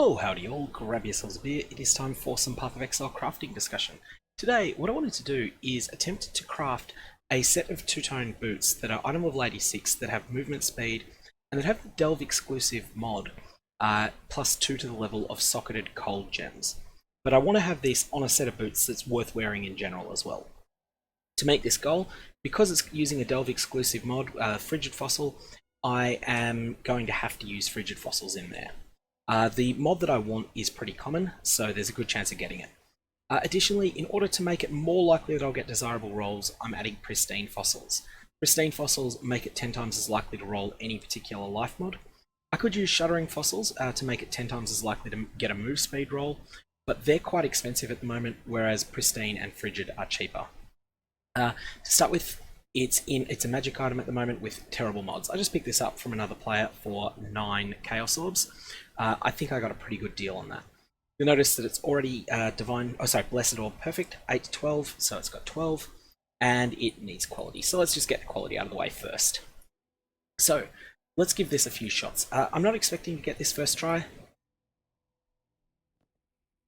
Oh, howdy all, grab yourselves a beer, it is time for some Path of Exile crafting discussion. Today, what I wanted to do is attempt to craft a set of two-tone boots that are item level 86 that have movement speed and that have the Delve exclusive mod, plus 2 to the level of socketed cold gems. But I want to have this on a set of boots that's worth wearing in general as well. To make this goal, because it's using a Delve exclusive mod, Frigid Fossil, I am going to have to use Frigid Fossils in there. The mod that I want is pretty common, so there's a good chance of getting it. Additionally, in order to make it more likely that I'll get desirable rolls, I'm adding Pristine Fossils. Pristine Fossils make it 10 times as likely to roll any particular life mod. I could use Shuddering Fossils to make it 10 times as likely to get a move speed roll, but they're quite expensive at the moment, whereas Pristine and Frigid are cheaper. To start with, it's a magic item at the moment with terrible mods. I just picked this up from another player for 9 Chaos Orbs. I think I got a pretty good deal on that. You'll notice that it's already Blessed Orb Perfect, 8 to 12, so it's got 12, and it needs quality. So let's just get the quality out of the way first. So let's give this a few shots. I'm not expecting to get this first try,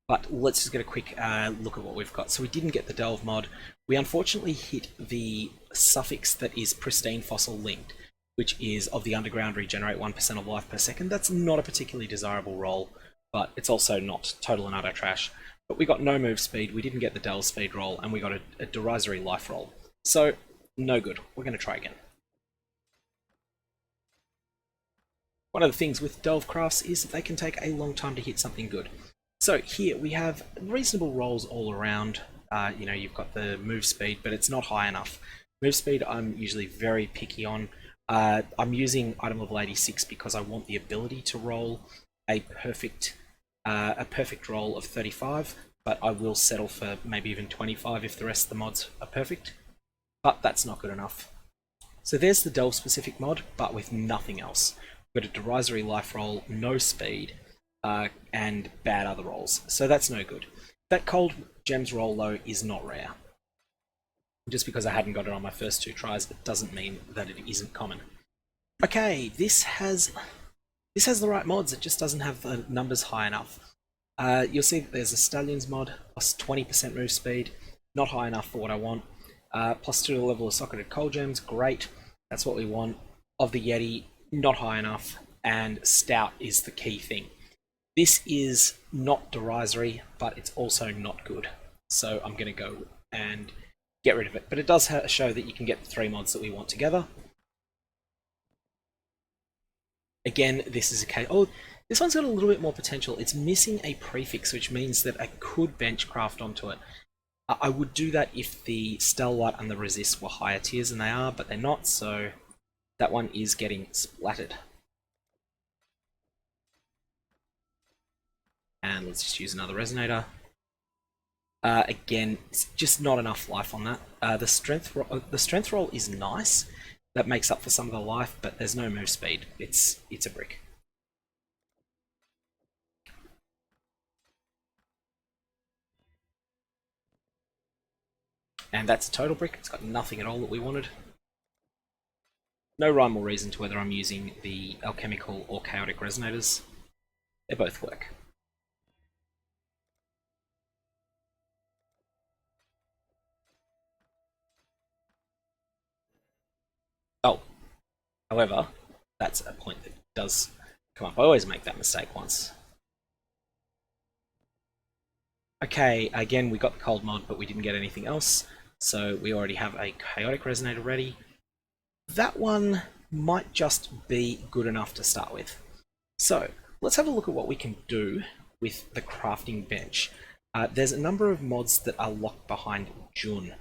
but let's just get a quick look at what we've got. So we didn't get the Delve mod. We unfortunately hit the suffix that is Pristine Fossil linked, which is of the underground regenerate 1% of life per second. That's not a particularly desirable roll, but it's also not total and utter trash. But we got no move speed, we didn't get the Delve speed roll, and we got a derisory life roll. So, no good. We're going to try again. One of the things with Delve crafts is that they can take a long time to hit something good. So here we have reasonable rolls all around. You've got the move speed, but it's not high enough. Move speed I'm usually very picky on. I'm using item level 86 because I want the ability to roll a perfect roll of 35, but I will settle for maybe even 25 if the rest of the mods are perfect. But that's not good enough. So there's the Delve specific mod, but with nothing else. We've got a derisory life roll, no speed, and bad other rolls. So that's no good. That cold gems roll though is not rare. Just because I hadn't got it on my first 2 tries, it doesn't mean that it isn't common. Okay, this has the right mods, it just doesn't have the numbers high enough. You'll see that there's a Stallions mod, plus 20% move speed, not high enough for what I want. Plus 2 to the level of socketed cold gems, great, that's what we want. Of the Yeti, not high enough, and Stout is the key thing. This is not derisory, but it's also not good. So I'm going to go and get rid of it. But it does show that you can get the 3 mods that we want together. Again, this is a case. Oh, this one's got a little bit more potential. It's missing a prefix, which means that I could benchcraft onto it. I would do that if the Stalwart and the Resist were higher tiers than they are, but they're not, so that one is getting splattered. And let's just use another resonator. Again, it's just not enough life on that. The strength roll is nice. That makes up for some of the life, but there's no move speed. It's a brick. And that's a total brick. It's got nothing at all that we wanted. No rhyme or reason to whether I'm using the alchemical or chaotic resonators. They both work. Oh, however, that's a point that does come up. I always make that mistake once. Okay, again, we got the cold mod, but we didn't get anything else. So we already have a chaotic resonator ready. That one might just be good enough to start with. So let's have a look at what we can do with the crafting bench. There's a number of mods that are locked behind Jun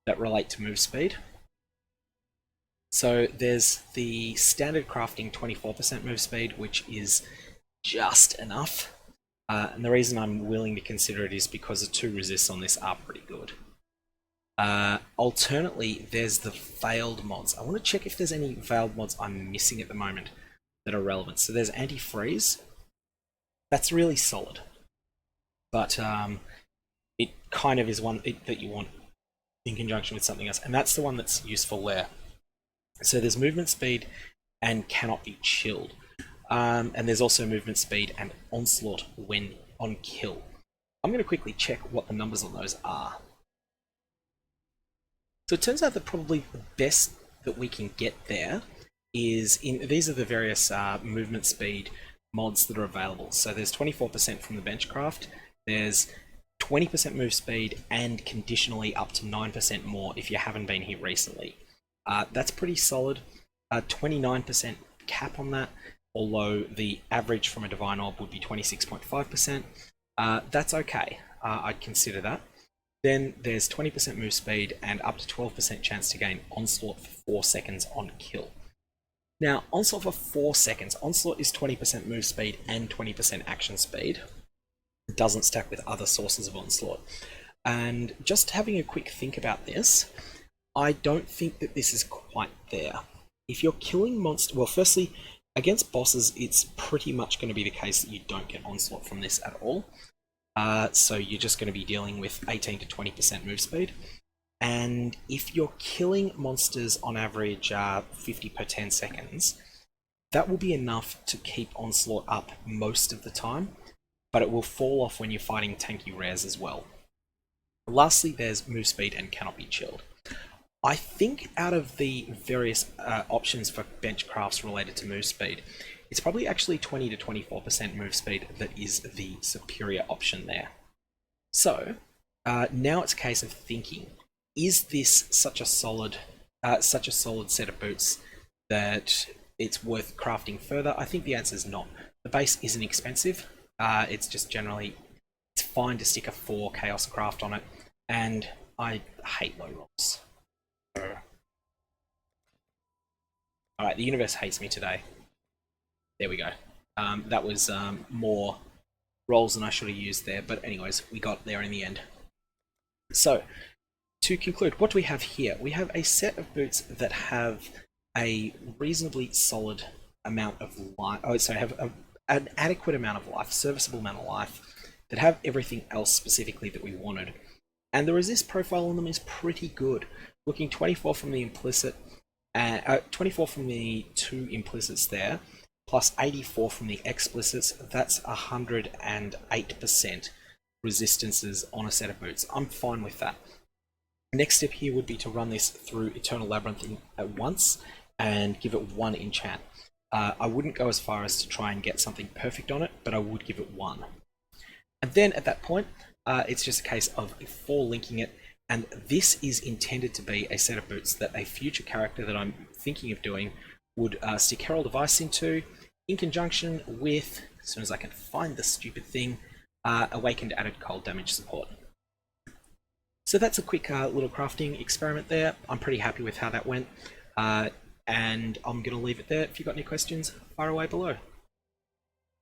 that relate to move speed. So there's the standard crafting 24% move speed, which is just enough. And the reason I'm willing to consider it is because the 2 resists on this are pretty good. Alternately, there's the veiled mods. I want to check if there's any veiled mods I'm missing at the moment that are relevant. So there's anti-freeze. That's really solid. But it kind of is one that you want in conjunction with something else. And that's the one that's useful there. So there's movement speed and cannot be chilled. And there's also movement speed and onslaught when on kill. I'm going to quickly check what the numbers on those are. So it turns out that probably the best that we can get there is in these are the various movement speed mods that are available. So there's 24% from the Benchcraft, there's 20% move speed, and conditionally up to 9% more if you haven't been here recently. That's pretty solid. 29% cap on that, although the average from a Divine Orb would be 26.5%. That's okay. I'd consider that. Then there's 20% move speed and up to 12% chance to gain Onslaught for 4 seconds on kill. Now, Onslaught for 4 seconds. Onslaught is 20% move speed and 20% action speed. It doesn't stack with other sources of Onslaught. And just having a quick think about this, I don't think that this is quite there. If you're killing monsters... Well, firstly, against bosses, it's pretty much going to be the case that you don't get Onslaught from this at all. So you're just going to be dealing with 18 to 20% move speed. And if you're killing monsters on average 50 per 10 seconds, that will be enough to keep Onslaught up most of the time, but it will fall off when you're fighting tanky rares as well. Lastly, there's move speed and cannot be chilled. I think out of the various options for bench crafts related to move speed, it's probably actually 20 to 24% move speed that is the superior option there. So now it's a case of thinking, is this such a solid set of boots that it's worth crafting further? I think the answer is not. The base isn't expensive. It's just generally, it's fine to stick a 4 Chaos Craft on it, and I hate low rolls. Alright, the universe hates me today. There we go. That was more rolls than I should have used there, but anyways, we got there in the end. So, to conclude, what do we have here? We have a set of boots that have a reasonably solid amount of life, have an adequate amount of life, serviceable amount of life, that have everything else specifically that we wanted. And the resist profile on them is pretty good. Looking 24 from the implicit, 24 from the 2 implicits there, plus 84 from the explicits, that's 108% resistances on a set of boots. I'm fine with that. Next step here would be to run this through Eternal Labyrinth at once and give it 1 enchant. I wouldn't go as far as to try and get something perfect on it, but I would give it 1. And then at that point, it's just a case of 4 linking it, and this is intended to be a set of boots that a future character that I'm thinking of doing would stick Herald of Ice into, in conjunction with, as soon as I can find the stupid thing, Awakened Added Cold Damage support. So that's a quick little crafting experiment there. I'm pretty happy with how that went, and I'm going to leave it there. If you've got any questions, fire away below.